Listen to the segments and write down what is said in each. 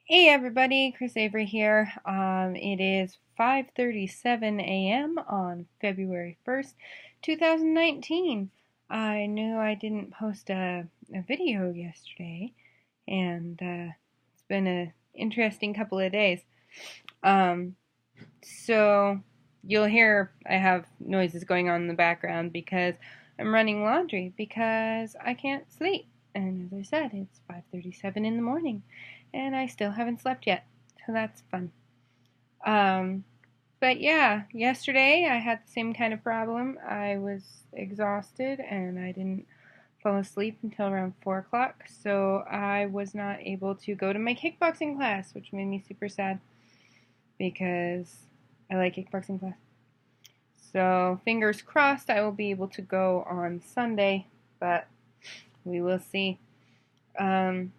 Hey everybody, Kris Avery here. It is 5:37 a.m. on February 1st, 2019. I knew I didn't post a video yesterday, and it's been an interesting couple of days. Um, so you'll hear I have noises going on in the background because I'm running laundry because I can't sleep. And as I said, it's 5:37 in the morning and I still haven't slept yet. So that's fun. Um, but yeah, yesterday I had the same kind of problem. I was exhausted and I didn't fall asleep until around 4 o'clock, so I was not able to go to my kickboxing class, which made me super sad because I like kickboxing class. So fingers crossed I will be able to go on Sunday, but we will see. Um,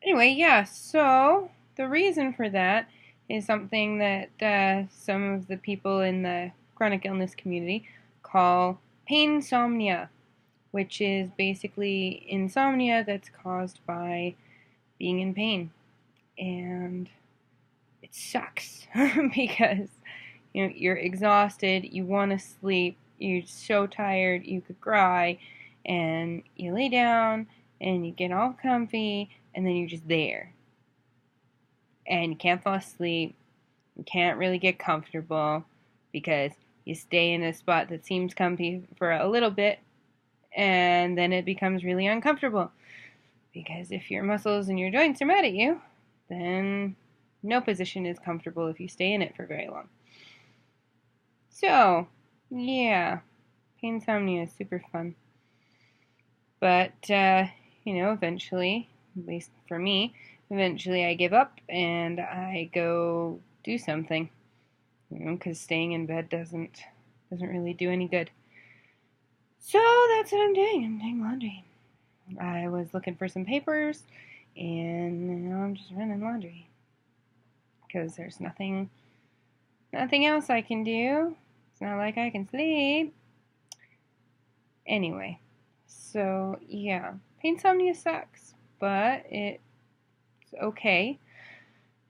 anyway, yeah, so the reason for that is something that some of the people in the chronic illness community call painsomnia, which is basically insomnia that's caused by being in pain. And it sucks because you're exhausted, you want to sleep, you're so tired, you could cry, and you lay down and you get all comfy, and then you're just there. And you can't fall asleep, you can't really get comfortable because you stay in a spot that seems comfy for a little bit, and then it becomes really uncomfortable. Because if your muscles and your joints are mad at you, then no position is comfortable if you stay in it for very long. So, yeah, painsomnia is super fun. But, eventually, at least for me, eventually I give up and I go do something. Because staying in bed doesn't really do any good. So that's what I'm doing. I'm doing laundry. I was looking for some papers, and now I'm just running laundry. Because there's nothing else I can do. It's not like I can sleep. Anyway, so yeah, painsomnia sucks, but it's okay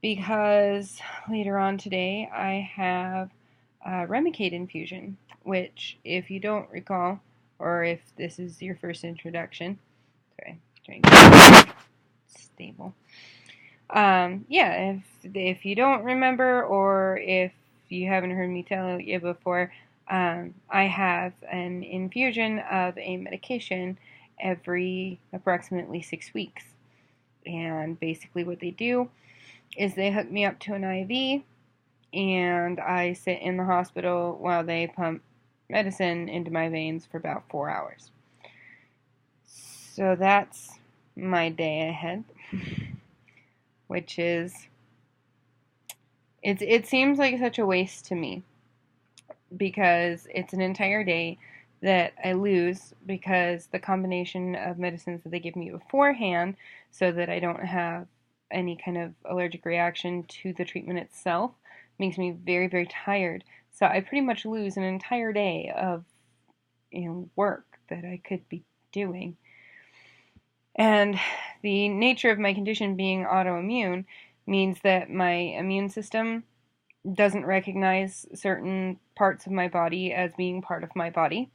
because later on today I have a Remicade infusion, which, if you don't recall, or if this is your first introduction, sorry, trying to be stable. Yeah, if you don't remember, or if you haven't heard me tell you before, I have an infusion of a medication every approximately 6 weeks. And basically what they do is they hook me up to an IV, and I sit in the hospital while they pump medicine into my veins for about 4 hours. So that's my day ahead, which is, it seems like such a waste to me because it's an entire day that I lose because the combination of medicines that they give me beforehand so that I don't have any kind of allergic reaction to the treatment itself makes me very, very tired. So I pretty much lose an entire day of work that I could be doing. And the nature of my condition being autoimmune means that my immune system doesn't recognize certain parts of my body as being part of my body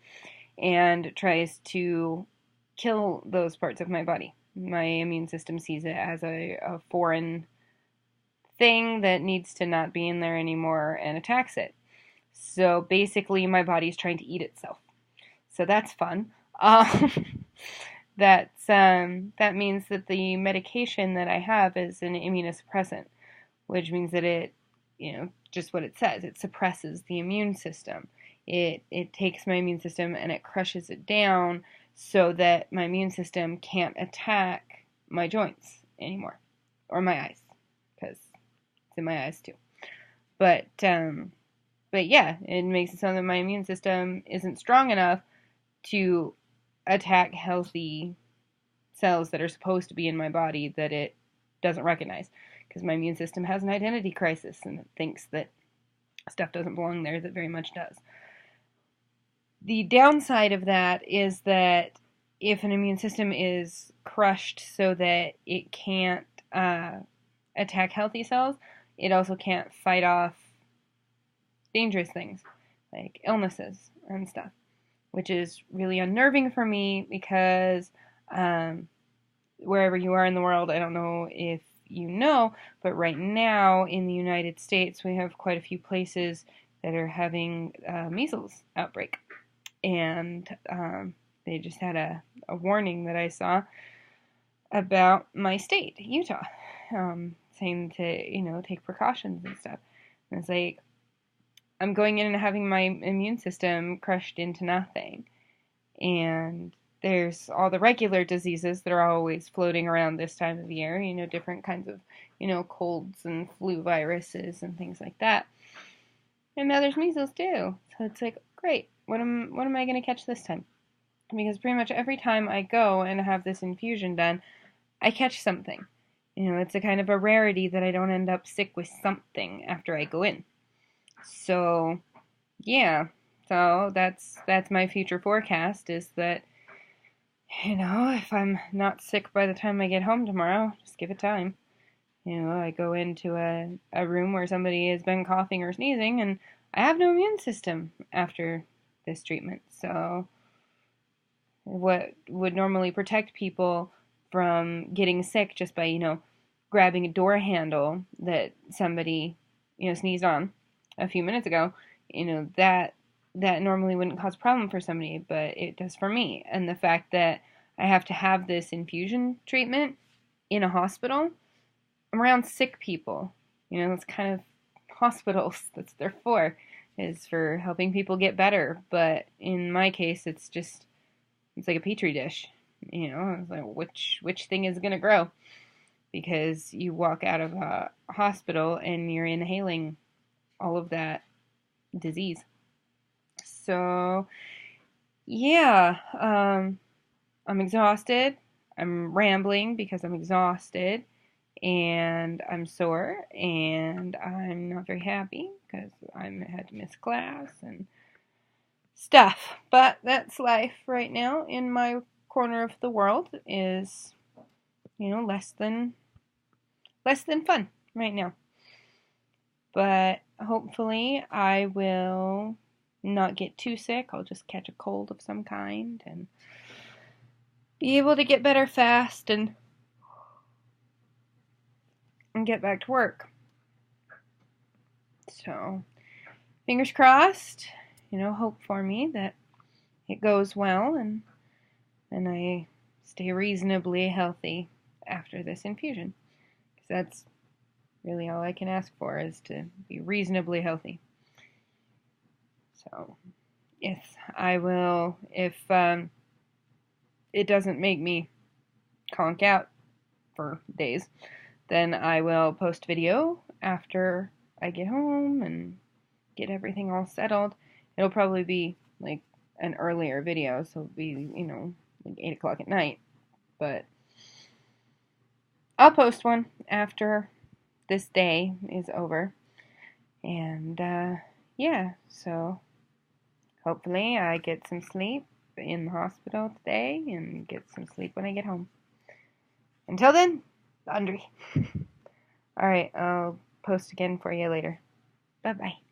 and tries to kill those parts of my body. My immune system sees it as a foreign thing that needs to not be in there anymore and attacks it. So basically, my body's trying to eat itself. So that's fun. That means that the medication that I have is an immunosuppressant, which means that it, just what it says, it suppresses the immune system. It takes my immune system and it crushes it down so that my immune system can't attack my joints anymore, or my eyes, because it's in my eyes too. But yeah, it makes it so that my immune system isn't strong enough to attack healthy cells that are supposed to be in my body that it doesn't recognize, because my immune system has an identity crisis and it thinks that stuff doesn't belong there that very much does. The downside of that is that if an immune system is crushed so that it can't attack healthy cells, it also can't fight off dangerous things like illnesses and stuff, which is really unnerving for me because wherever you are in the world, I don't know if you know, but right now in the United States, we have quite a few places that are having measles outbreak. And they just had a warning that I saw about my state, Utah, saying to, take precautions and stuff. And it's like, I'm going in and having my immune system crushed into nothing. And there's all the regular diseases that are always floating around this time of year, different kinds of, colds and flu viruses and things like that. And now there's measles too. So it's like, great, what am I going to catch this time? Because pretty much every time I go and have this infusion done, I catch something. It's a kind of a rarity that I don't end up sick with something after I go in. So, yeah. So that's my future forecast is that, if I'm not sick by the time I get home tomorrow, just give it time. I go into a room where somebody has been coughing or sneezing, and I have no immune system after this treatment. So what would normally protect people from getting sick just by, grabbing a door handle that somebody, sneezed on a few minutes ago, that normally wouldn't cause a problem for somebody, but it does for me. And the fact that I have to have this infusion treatment in a hospital, I'm around sick people. That's kind of hospitals, that's what they're for, is for helping people get better. But in my case, it's like a petri dish. It's like which thing is going to grow? Because you walk out of a hospital and you're inhaling all of that disease. So, yeah, I'm exhausted. I'm rambling because I'm exhausted. And I'm sore. And I'm not very happy because I had to miss class and stuff. But that's life right now in my corner of the world is, less than fun right now. But hopefully I will not get too sick. I'll just catch a cold of some kind and be able to get better fast and get back to work. So, fingers crossed, hope for me that it goes well and I stay reasonably healthy after this infusion. Because that's really all I can ask for is to be reasonably healthy. So, if it doesn't make me conk out for days, then I will post video after I get home and get everything all settled. It'll probably be like an earlier video, so it'll be, like 8 o'clock at night. But I'll post one after this day is over. And, yeah, so hopefully I get some sleep in the hospital today and get some sleep when I get home. Until then, laundry. Alright, I'll post again for you later. Bye-bye.